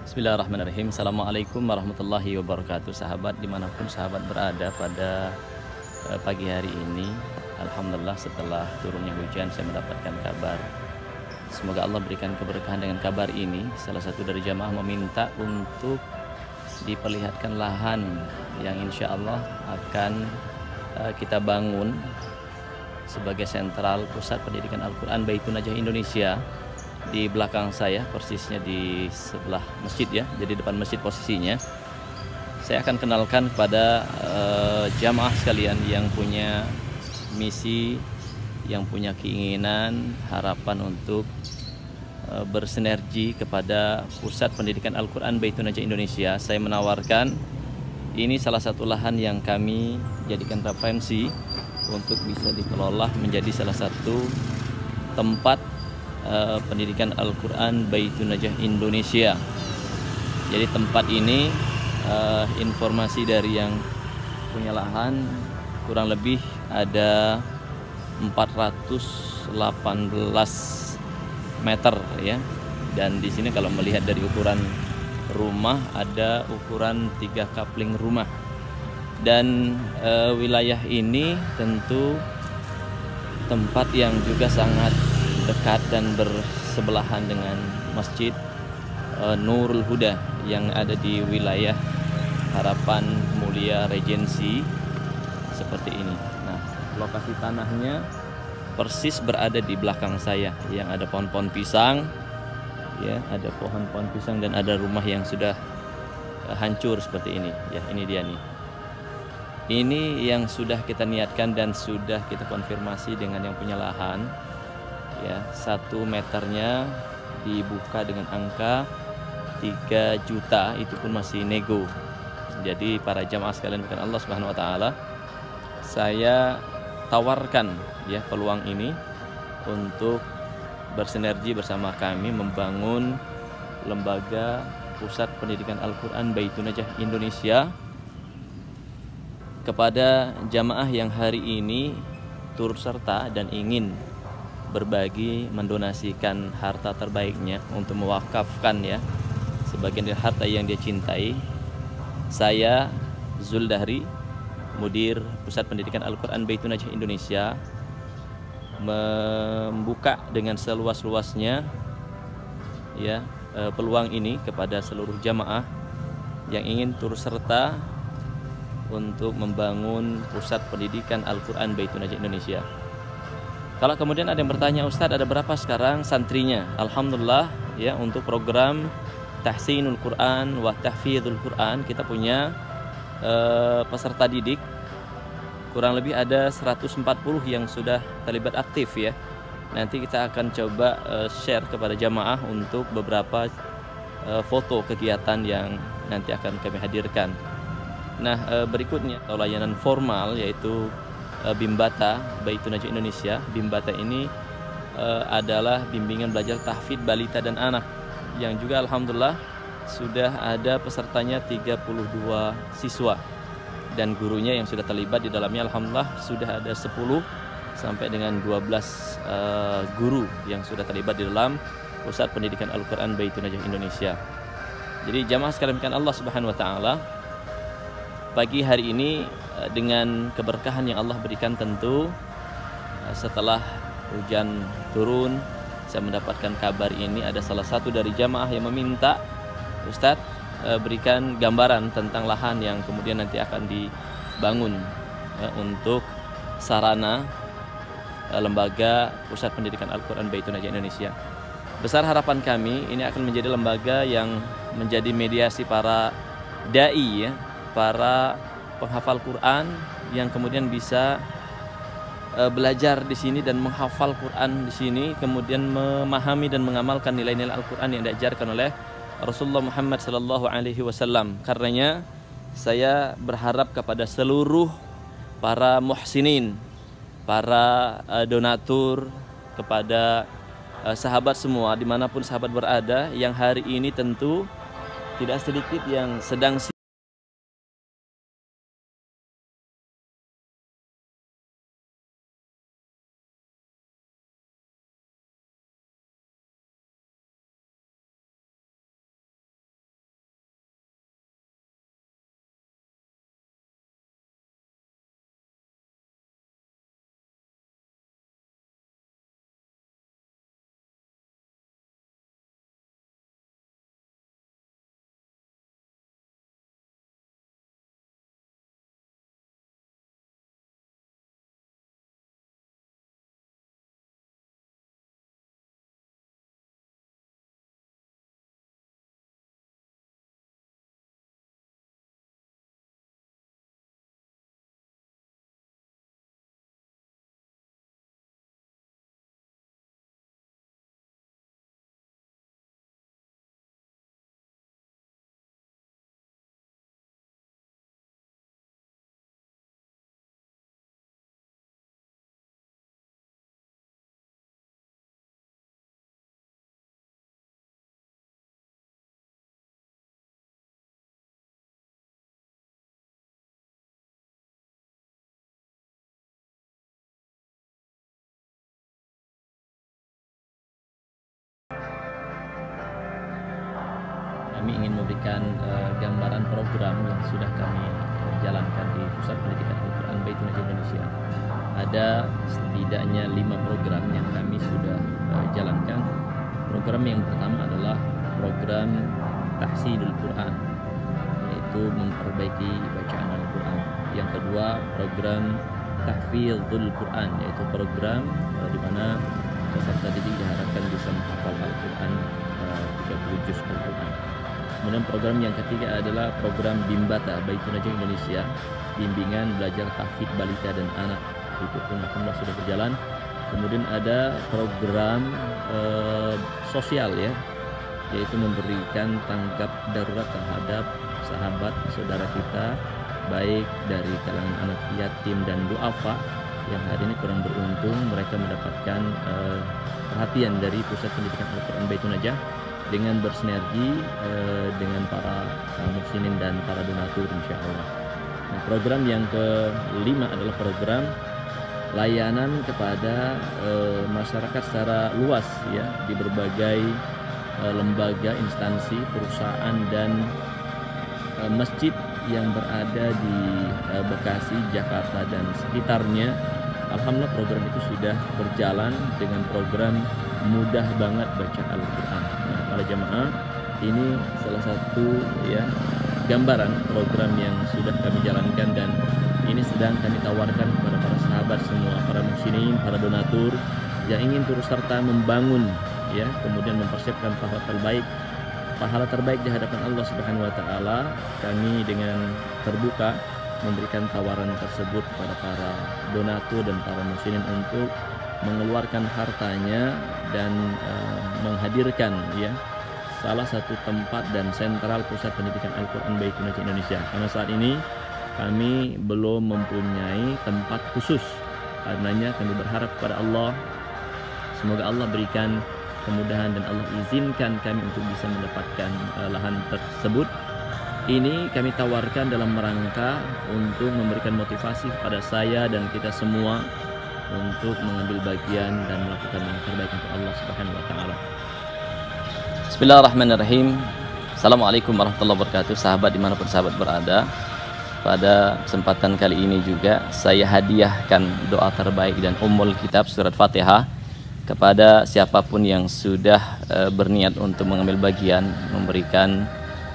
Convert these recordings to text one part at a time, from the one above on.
Bismillahirrahmanirrahim. Assalamualaikum warahmatullahi wabarakatuh. Sahabat dimanapun sahabat berada pada pagi hari ini, Alhamdulillah setelah turunnya hujan saya mendapatkan kabar. Semoga Allah berikan keberkahan dengan kabar ini. Salah satu dari jamaah meminta untuk diperlihatkan lahan yang insya Allah akan kita bangun sebagai sentral pusat pendidikan Al-Quran Baitun Najah Indonesia. Di belakang saya, persisnya di sebelah masjid ya, jadi depan masjid posisinya. Saya akan kenalkan kepada jamaah sekalian yang punya misi, yang punya keinginan, harapan untuk bersinergi kepada Pusat Pendidikan Al-Quran Baitun Najah Indonesia. Saya menawarkan ini salah satu lahan yang kami jadikan referensi untuk bisa dikelola menjadi salah satu tempat pendidikan Al-Quran Baitun Najah Indonesia. Jadi tempat ini informasi dari yang punya lahan kurang lebih ada 418 meter ya. Dan di sini kalau melihat dari ukuran rumah ada ukuran 3 kapling rumah. Dan wilayah ini tentu tempat yang juga sangat dekat dan bersebelahan dengan Masjid Nurul Huda yang ada di wilayah Harapan Mulia Regensi seperti ini. Nah, lokasi tanahnya persis berada di belakang saya, yang ada pohon-pohon pisang, ya, ada pohon-pohon pisang dan ada rumah yang sudah hancur seperti ini. Ya, ini dia nih. Ini yang sudah kita niatkan dan sudah kita konfirmasi dengan yang punya lahan. Ya, 1 meternya dibuka dengan angka 3 juta, itu pun masih nego. Jadi para jamaah sekalian bukan Allah Subhanahu wa taala, saya tawarkan ya peluang ini untuk bersinergi bersama kami membangun lembaga Pusat Pendidikan Al-Quran Baitun Najah Indonesia kepada jamaah yang hari ini turut serta dan ingin berbagi, mendonasikan harta terbaiknya untuk mewakafkan ya sebagian dari harta yang dia cintai. Saya Zuldahri, Mudir Pusat Pendidikan Al-Quran Baitun Najah Indonesia, membuka dengan seluas-luasnya ya peluang ini kepada seluruh jamaah yang ingin turut serta untuk membangun Pusat Pendidikan Al-Quran Baitun Najah Indonesia. Kalau kemudian ada yang bertanya, Ustadz ada berapa sekarang santrinya? Alhamdulillah ya, untuk program Tahsinul Quran wa Tahfidhul Quran kita punya peserta didik kurang lebih ada 140 yang sudah terlibat aktif ya. Nanti kita akan coba share kepada jamaah untuk beberapa foto kegiatan yang nanti akan kami hadirkan. Nah, berikutnya layanan formal yaitu Bimbata Baitun Najah Indonesia. Bimbata ini adalah bimbingan belajar tahfidz balita dan anak yang juga alhamdulillah sudah ada pesertanya 32 siswa dan gurunya yang sudah terlibat di dalamnya alhamdulillah sudah ada 10 sampai dengan 12 guru yang sudah terlibat di dalam Pusat Pendidikan Al-Quran Baitun Najah Indonesia. Jadi jamaah sekalian kan Allah Subhanahu wa taala, pagi hari ini dengan keberkahan yang Allah berikan tentu setelah hujan turun saya mendapatkan kabar ini. Ada salah satu dari jamaah yang meminta, Ustadz berikan gambaran tentang lahan yang kemudian nanti akan dibangun ya, untuk sarana lembaga Pusat Pendidikan Al-Quran Baitun Najah Indonesia. Besar harapan kami ini akan menjadi lembaga yang menjadi mediasi para dai ya, para penghafal Quran yang kemudian bisa belajar di sini dan menghafal Quran di sini, kemudian memahami dan mengamalkan nilai-nilai Al-Quran yang diajarkan oleh Rasulullah Muhammad sallallahu alaihi wasallam. Karenanya saya berharap kepada seluruh para muhsinin, para donatur, kepada sahabat semua dimanapun sahabat berada yang hari ini tentu tidak sedikit yang sedang kami ingin memberikan gambaran program yang sudah kami jalankan di Pusat Pendidikan Al-Quran Baitul Najah Indonesia. Ada setidaknya 5 program yang kami sudah jalankan. Program yang pertama adalah program tahsinul Quran, yaitu memperbaiki bacaan Al-Quran. Yang kedua, program tahfidhul Quran, yaitu program di mana peserta didik diharapkan bisa menghafal Al-Quran 30 juz Al-Quran. Kemudian program yang ketiga adalah program Bimbata Baitul Najah Indonesia, bimbingan belajar tahfidz balita dan anak. Itu pun alhamdulillah sudah berjalan. Kemudian ada program sosial ya, yaitu memberikan tanggap darurat terhadap sahabat saudara kita, baik dari kalangan anak yatim dan duafa yang hari ini kurang beruntung. Mereka mendapatkan perhatian dari Pusat Pendidikan Al-Quran Baitul Najah dengan bersinergi dengan para muslimin dan para donatur insya Allah. Nah, program yang kelima adalah program layanan kepada masyarakat secara luas ya, di berbagai lembaga, instansi, perusahaan dan masjid yang berada di Bekasi, Jakarta dan sekitarnya. Alhamdulillah program itu sudah berjalan dengan program mudah banget baca Al-Quran. Nah, para jamaah, ini salah satu ya gambaran program yang sudah kami jalankan dan ini sedang kami tawarkan kepada para sahabat semua, para muslimin, para donatur yang ingin turut serta membangun ya, kemudian mempersiapkan pahala terbaik di hadapan Allah Subhanahu wa taala. Kami dengan terbuka memberikan tawaran tersebut kepada para donatur dan para muslimin untuk mengeluarkan hartanya dan menghadirkan ya salah satu tempat dan sentral Pusat Pendidikan Al-Quran Baitul Najah Indonesia. Karena saat ini kami belum mempunyai tempat khusus. Karenanya kami berharap kepada Allah, semoga Allah berikan kemudahan dan Allah izinkan kami untuk bisa mendapatkan lahan tersebut. Ini kami tawarkan dalam rangka untuk memberikan motivasi kepada saya dan kita semua untuk mengambil bagian dan melakukan yang terbaik untuk Allah Subhanahu wa taala. Bismillahirrahmanirrahim. Assalamualaikum warahmatullahi wabarakatuh. Sahabat dimanapun sahabat berada, pada kesempatan kali ini juga saya hadiahkan doa terbaik dan Ummul Kitab surat Fatihah kepada siapapun yang sudah berniat untuk mengambil bagian, memberikan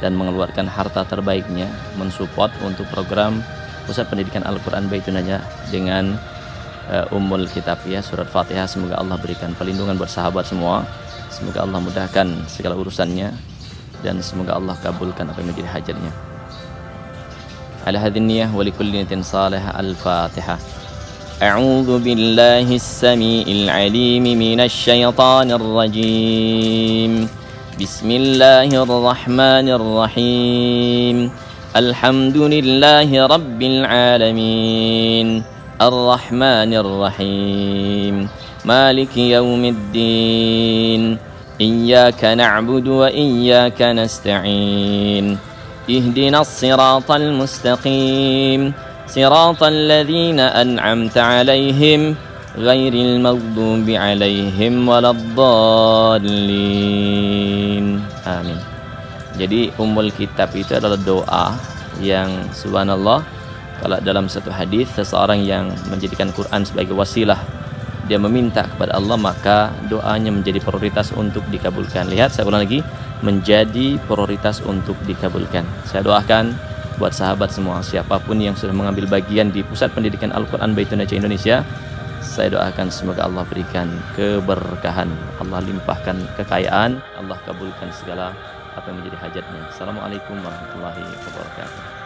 dan mengeluarkan harta terbaiknya mensupport untuk program Pusat Pendidikan Al-Quran Baitul Najah dengan Ummul Kitab ya, surat Fatihah. Semoga Allah berikan perlindungan buat sahabat semua, semoga Allah mudahkan segala urusannya dan semoga Allah kabulkan apa yang menjadi hajatnya. Ala hadhihi niyyah wa likulli niyatin salihah. Al-Fatihah. A'udzu billahi as-sami'il 'alim minasy syaithanir rajim. Bismillahirrahmanirrahim. Alhamdulillahi rabbil alamin. Ar-Rahmanir Rahim. Maliki yaumiddin. Iyyaka na'budu wa iyyaka nasta'in. Ihdinas siratal mustaqim. Siratal ladzina an'amta 'alaihim ghairil maghdubi 'alaihim waladdallin. Amin. Jadi Ummul Kitab itu adalah doa yang subhanallah, kalau dalam satu hadis seseorang yang menjadikan Quran sebagai wasilah, dia meminta kepada Allah, maka doanya menjadi prioritas untuk dikabulkan. Lihat, saya ulang lagi, menjadi prioritas untuk dikabulkan. Saya doakan buat sahabat semua, siapapun yang sudah mengambil bagian di Pusat Pendidikan Al-Quran Baitul Najah Indonesia, saya doakan semoga Allah berikan keberkahan, Allah limpahkan kekayaan, Allah kabulkan segala apa yang menjadi hajatnya. Assalamualaikum warahmatullahi wabarakatuh.